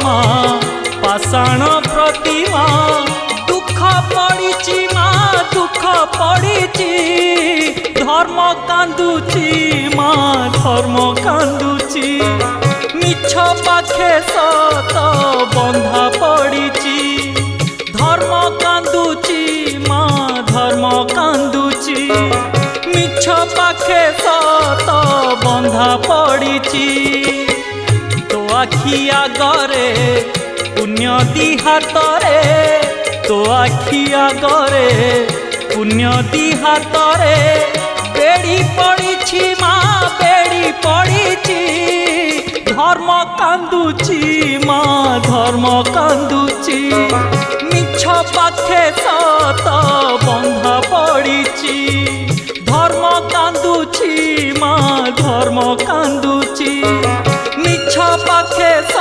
মা পাষাণ প্রতিমা দুঃখ পড়িছি মা দুঃখ পড়িছি ধর্ম কান্দুছি মা ধর্ম কান্দুছি মিছ পাখে সত বন্ধা পড়িছি ধর্ম কান্দুছি মা ধর্ম কান্দুছি মিছ পাখে সত বন্ধা পড়িছি তো আখি আগরে পুণ্য দি হাতরে তো আখি আগরে পুণ্য দি হাতরে বেড়ি পড়িছি মা বেড়ি পড়িছি ধর্ম কান্দুছি মা ধর্ম কান্দুছি মিছ পাখে সত বন্ধা পড়িছি ধর্ম কান্দুছি মা ধর্ম কান্দুছি মিছ পাখে